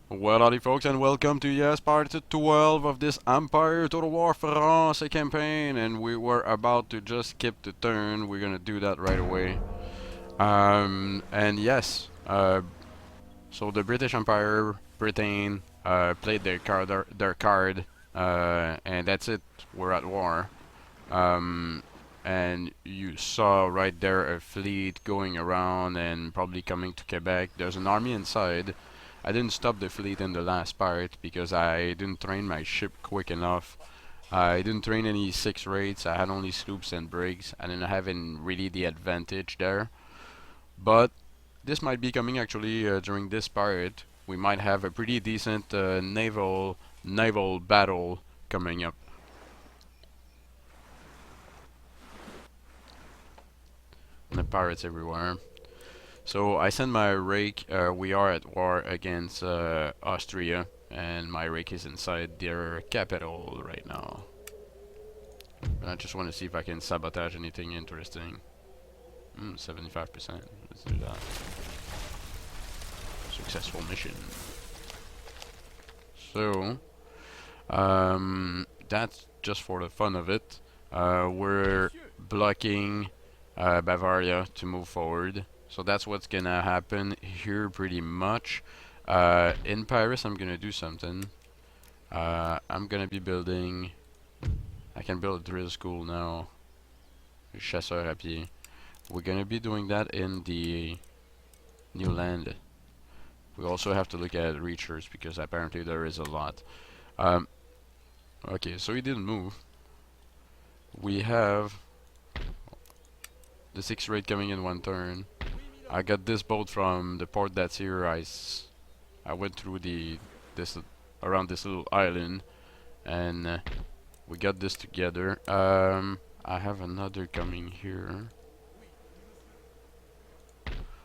Well, howdy folks, and welcome to part 12 of this Empire Total War France campaign, and we were about to just skip the turn. We're gonna do that right away. And yes, so the British Empire, Britain, played their card, and that's it. We're at war. And you saw right there a fleet going around and probably coming to Quebec. There's an army inside. I didn't stop the fleet in the last part because I didn't train my ship quick enough. I didn't train any 6 rates. I had only sloops and brigs. I didn't have really the advantage there. But this might be coming actually during this part. We might have a pretty decent naval battle coming up. And the pirates everywhere. So I send my rake. We are at war against Austria, and my rake is inside their capital right now. And I just want to see if I can sabotage anything interesting. 75%. Let's do that. Successful mission. So, that's just for the fun of it. We're blocking Bavaria to move forward. So that's what's gonna happen here pretty much. In Paris, I'm gonna do something. I'm gonna be building... I can build a drill school now. Chasseur à pied. We're gonna be doing that in the new land. We also have to look at reachers because apparently there is a lot. Okay, so he didn't move. We have the 6 rate coming in one turn. I got this boat from the port that's here. I went through around this little island, and we got this together. I have another coming here.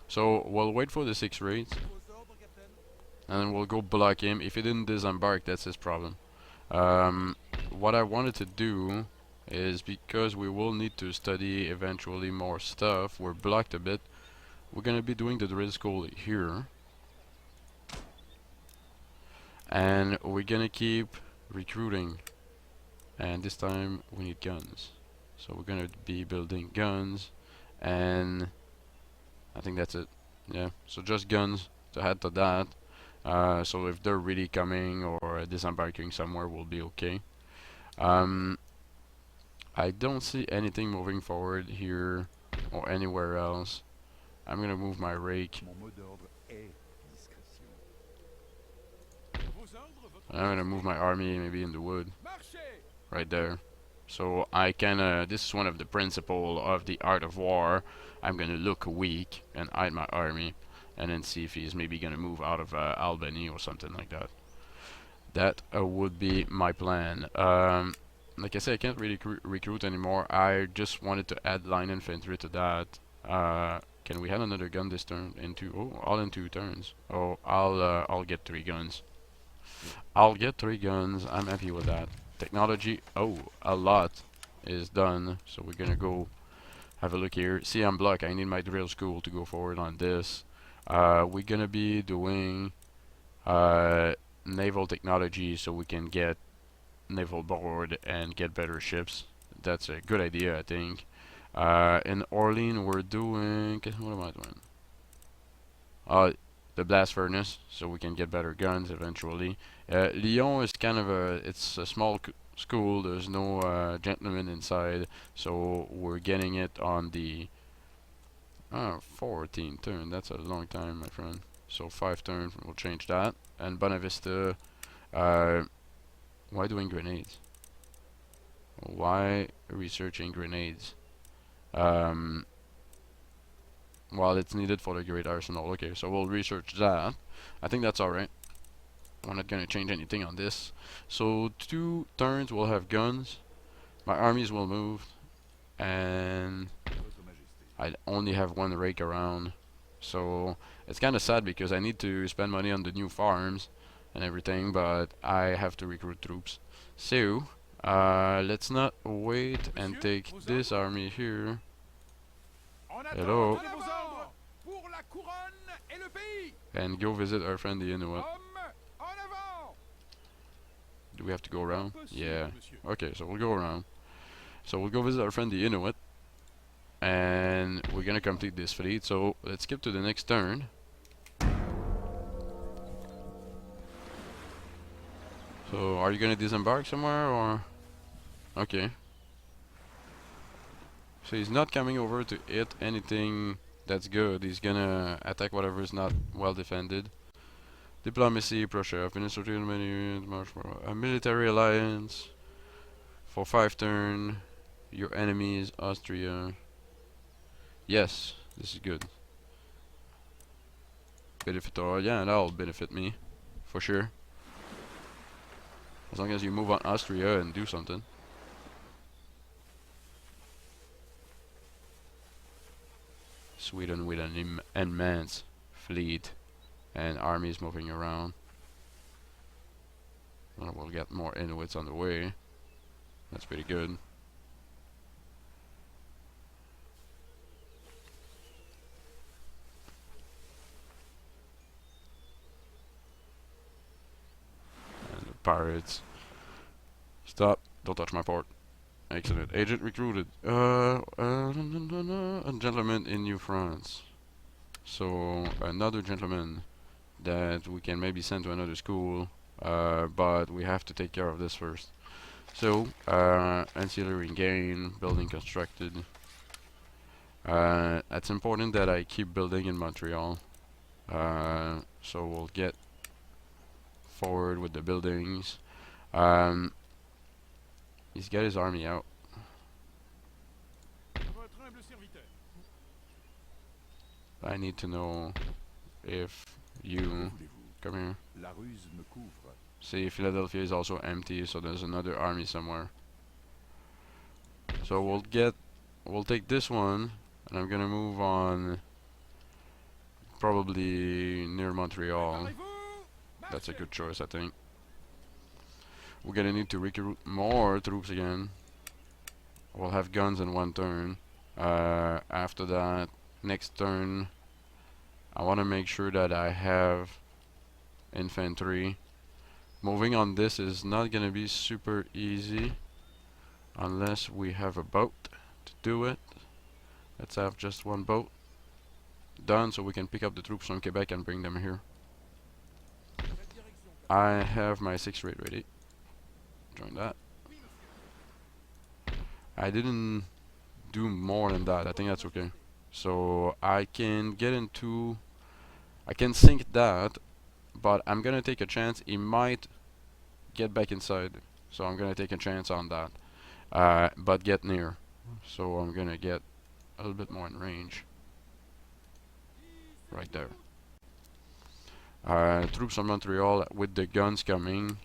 So we'll wait for the 6 rates, and then we'll go block him. If he didn't disembark, that's his problem. What I wanted to do is, because we will need to study eventually more stuff, we're blocked a bit. We're gonna be doing the drill school here, and we're gonna keep recruiting, and this time we need guns, so we're gonna be building guns, and I think that's it. Yeah, so just guns to add to that. So if they're really coming or disembarking somewhere, we'll be okay. I don't see anything moving forward here or anywhere else. I'm gonna move my rake. I'm gonna move my army maybe in the wood. Right there. So I can, this is one of the principles of the art of war. I'm gonna look weak and hide my army, and then see if he's maybe gonna move out of Albany or something like that. That would be my plan. Like I said, I can't really recruit anymore. I just wanted to add line infantry to that. Can we have another gun this turn? All in 2 turns. Oh, I'll get 3 guns. I'll get 3 guns. I'm happy with that. Technology. Oh, a lot is done. So we're gonna go have a look here. See, I'm blocked. I need my drill school to go forward on this. We're gonna be doing naval technology so we can get naval board and get better ships. That's a good idea, I think. In Orleans, we're doing... What am I doing? The blast furnace, so we can get better guns eventually. Lyon is kind of it's a small school. There's no gentlemen inside, so we're getting it on the 14 turn. That's a long time, my friend. So 5 turns, we'll change that. And Bonavista, why doing grenades? Why researching grenades? While it's needed for the Great Arsenal. Okay, so we'll research that. I think that's alright. I'm not gonna change anything on this. So 2 turns we'll have guns. My armies will move. And I only have 1 rake around. So it's kind of sad because I need to spend money on the new farms and everything, but I have to recruit troops. So let's not wait and take this army here. Hello. And go visit our friend the Inuit. Do we have to go around? Yeah. Okay, so we'll go around. So we'll go visit our friend the Inuit. And we're gonna complete this fleet. So let's skip to the next turn. So are you gonna disembark somewhere or? Okay. So he's not coming over to hit anything that's good. He's gonna attack whatever is not well defended. Diplomacy, Prussia, administrative menu, a military alliance. For 5 turn, your enemies, Austria. Yes, this is good. Benefit, yeah, that'll benefit me, for sure. As long as you move on Austria and do something. Sweden with an immense fleet and armies moving around. Well, we'll get more Inuits on the way. That's pretty good. And the pirates. Stop. Don't touch my port. Excellent. Agent recruited. A gentleman in New France. So, another gentleman that we can maybe send to another school. But we have to take care of this first. So, ancillary gain, building constructed. It's important that I keep building in Montreal. So we'll get forward with the buildings. He's got his army out. I need to know if you come here. See, Philadelphia is also empty, so there's another army somewhere. So we'll take this one, and I'm gonna move on. Probably near Montreal. That's a good choice, I think. We're gonna need to recruit more troops again. We'll have guns in 1 turn. After that, next turn, I want to make sure that I have infantry. Moving on this is not gonna be super easy unless we have a boat to do it. Let's have just 1 boat done so we can pick up the troops from Quebec and bring them here. I have my 6th rate ready. Join that. I didn't do more than that. I think that's okay. So I can get into... I can sink that, but I'm gonna take a chance. He might get back inside. So I'm gonna take a chance on that. But get near. So I'm gonna get a little bit more in range. Right there. Troops on Montreal with the guns coming.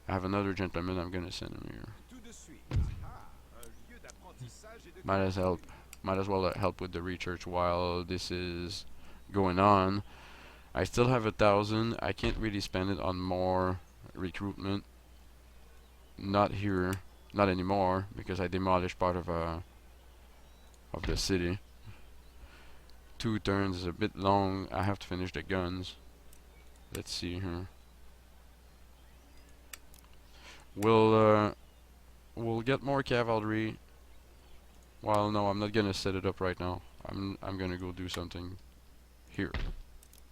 I have another gentleman, I'm gonna send him here. Might as well help with the research while this is going on. I still have 1,000. I can't really spend it on more recruitment. Not here, not anymore, because I demolished part of the city. 2 turns is a bit long. I have to finish the guns. Let's see here. We'll get more cavalry. Well, no, I'm not gonna set it up right now. I'm gonna go do something here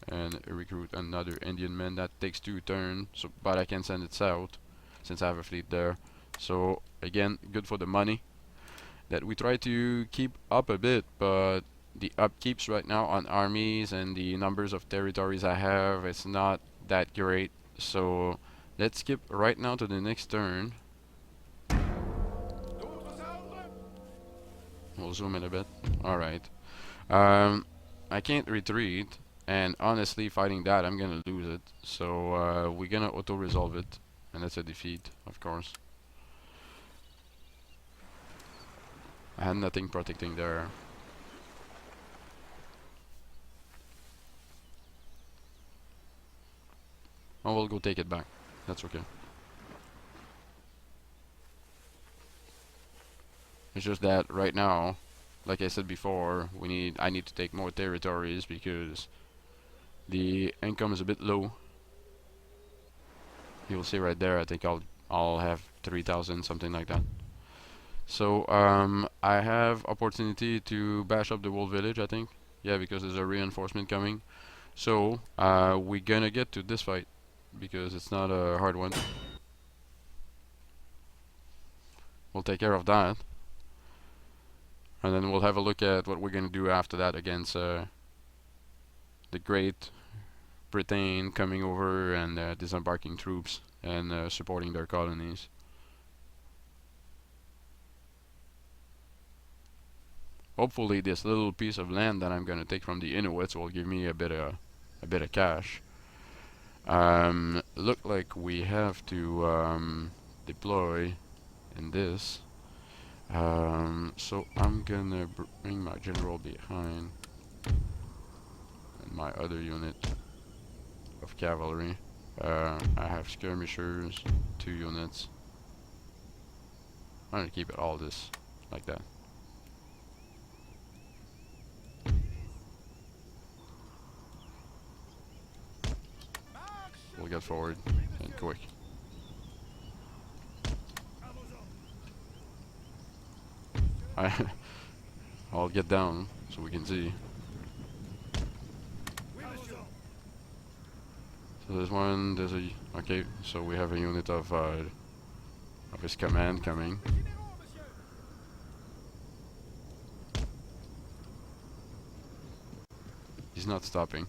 and recruit another Indian man. That takes 2 turns, so but I can send it south since I have a fleet there. So again, good for the money that we try to keep up a bit, but the upkeeps right now on armies and the numbers of territories I have, it's not that great. So let's skip right now to the next turn. We'll zoom in a bit. Alright. I can't retreat, and honestly fighting that I'm gonna lose it. So we're gonna auto-resolve it, and that's a defeat, of course. I had nothing protecting there. Oh, we'll go take it back. That's okay. It's just that right now, like I said before, I need to take more territories because the income is a bit low. You'll see right there. I think I'll I'll have 3,000, something like that. So I have opportunity to bash up the whole village, I think. Yeah, because there's a reinforcement coming. So we're gonna get to this fight because it's not a hard one. We'll take care of that, and then we'll have a look at what we're gonna do after that against the Great Britain coming over and disembarking troops and supporting their colonies. Hopefully, this little piece of land that I'm gonna take from the Inuits will give me a bit of cash. Look like we have to deploy in this. So I'm gonna bring my general behind and my other unit of cavalry. I have skirmishers, 2 units. I'm gonna keep it all this like that. We'll get forward and quick. I'll get down so we can see. So there's one, there's a, okay, so we have a unit of his command coming. He's not stopping.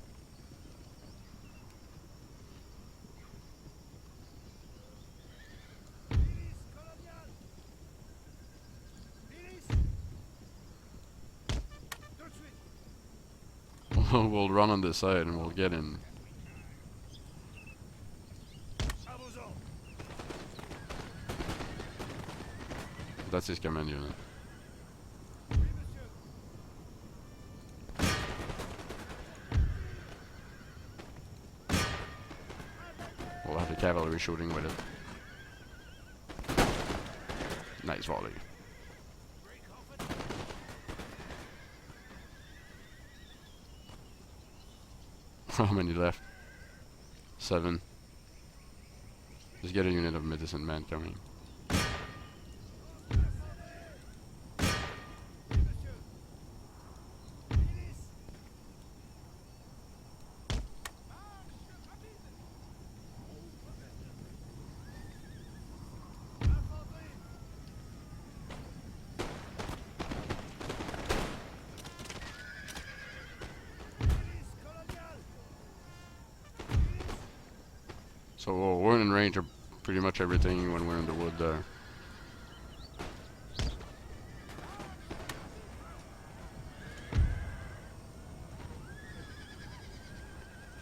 We'll run on this side and we'll get in. That's his command unit. We'll have the cavalry shooting with it. Nice volley. How many left? 7. Just get a unit of medicine men coming. So we're in range of pretty much everything when we're in the wood there.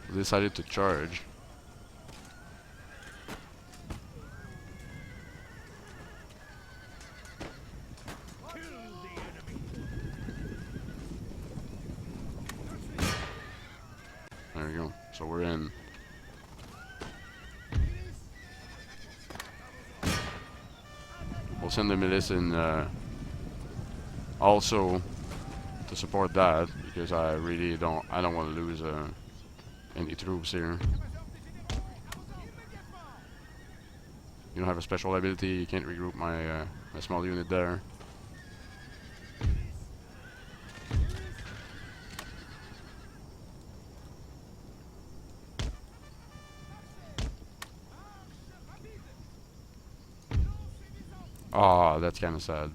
We decided to charge. There we go. So we're in. We'll send the militia in also to support that because I don't want to lose any troops here. You don't have a special ability, you can't regroup my small unit there. Ah, that's kind of sad.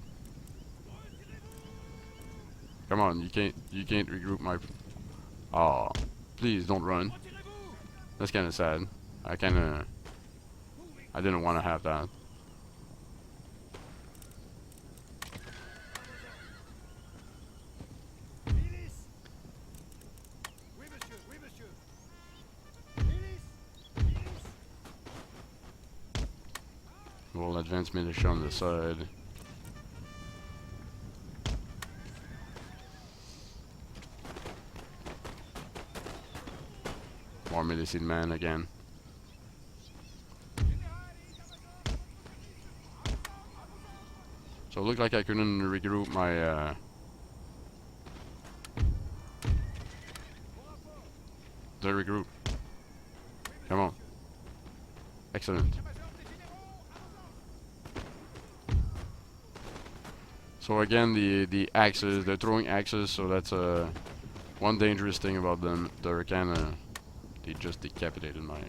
Come on, you can't regroup my. Ah, please don't run. That's kind of sad. I didn't want to have that. We'll advance militia on the side. More militia man again. So it looked like I couldn't regroup my the regroup. Come on. Excellent. So again, the axes, they're throwing axes, so that's one dangerous thing about them. They're kinda, they just decapitated my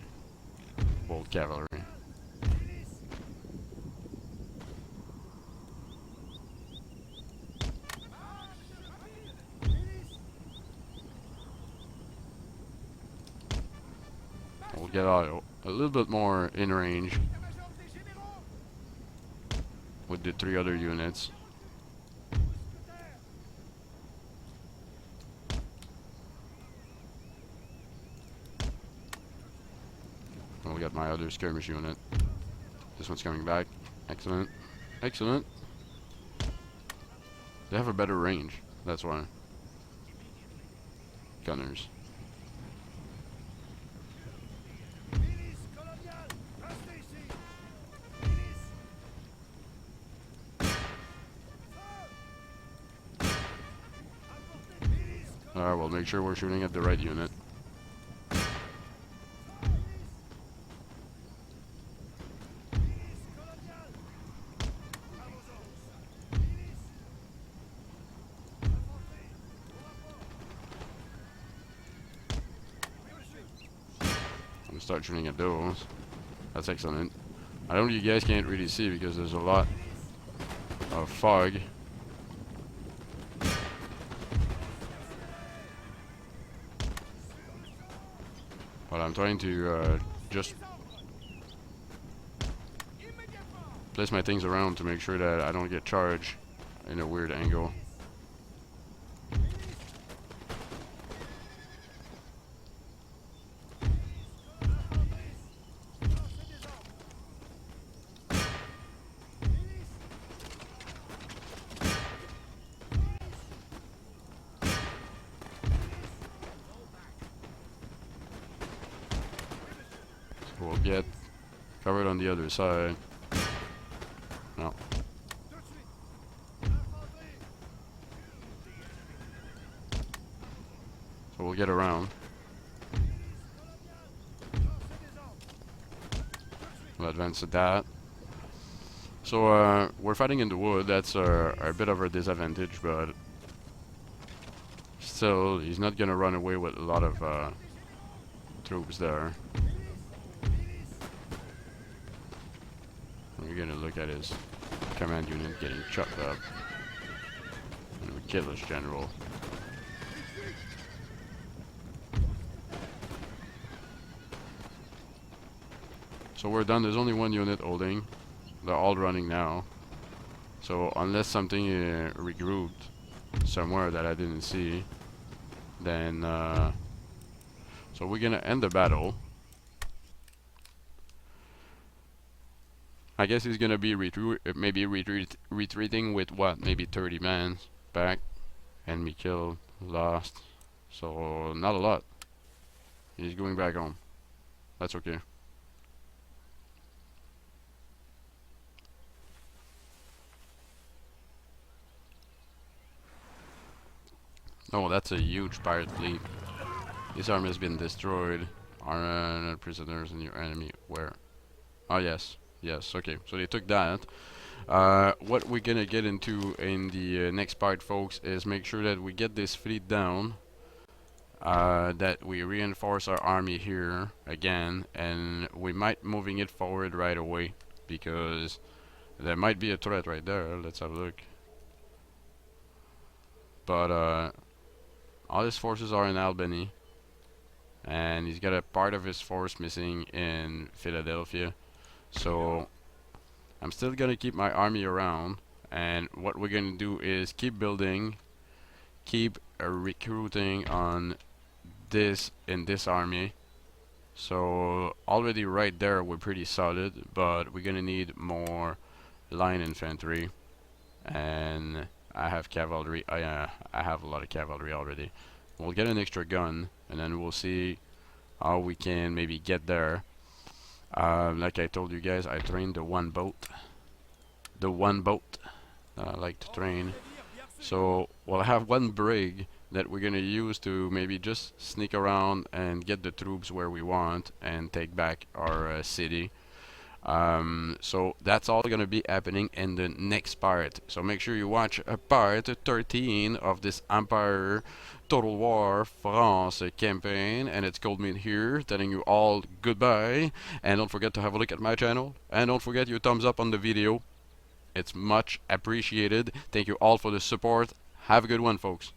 bold cavalry. We'll get out a little bit more in range with the 3 other units. We'll get my other skirmish unit. This one's coming back. Excellent. Excellent. They have a better range. That's why. Gunners. Alright, we'll make sure we're shooting at the right unit. I'm gonna start shooting at those. That's excellent. I know you guys can't really see because there's a lot of fog. But I'm trying to just place my things around to make sure that I don't get charged in a weird angle. We'll get covered on the other side. No. So we'll get around. We'll advance to that. So we're fighting in the wood. That's a bit of a disadvantage, but still, he's not gonna run away with a lot of troops there. We're gonna look at his command unit getting chopped up. And we kill his general. So we're done. There's only one unit holding. They're all running now. So unless something regrouped somewhere that I didn't see, then so we're gonna end the battle. I guess he's gonna be retreating with what? Maybe 30 men back, and we killed, lost. So not a lot. He's going back home. That's okay. Oh, that's a huge pirate fleet. This army has been destroyed. Are prisoners in your enemy? Where? Oh yes. Yes, okay, so they took that. What we're gonna get into in the next part, folks, is make sure that we get this fleet down, that we reinforce our army here again, and we might moving it forward right away, because there might be a threat right there. Let's have a look. But all his forces are in Albany, and he's got a part of his force missing in Philadelphia. So I'm still gonna keep my army around, and what we're gonna do is keep building, keep recruiting on this in this army. So already right there we're pretty solid, but we're gonna need more line infantry, and I have cavalry. I have a lot of cavalry already. We'll get an extra gun, and then we'll see how we can maybe get there. Like I told you guys, I trained the one boat. The one boat that I like to train. So we'll have one brig that we're gonna use to maybe just sneak around and get the troops where we want and take back our city. So that's all gonna be happening in the next part. So make sure you watch part 13 of this Empire Total War France campaign, and it's Coldmeat here telling you all goodbye. And don't forget to have a look at my channel, and don't forget your thumbs up on the video. It's much appreciated. Thank you all for the support. Have a good one, folks.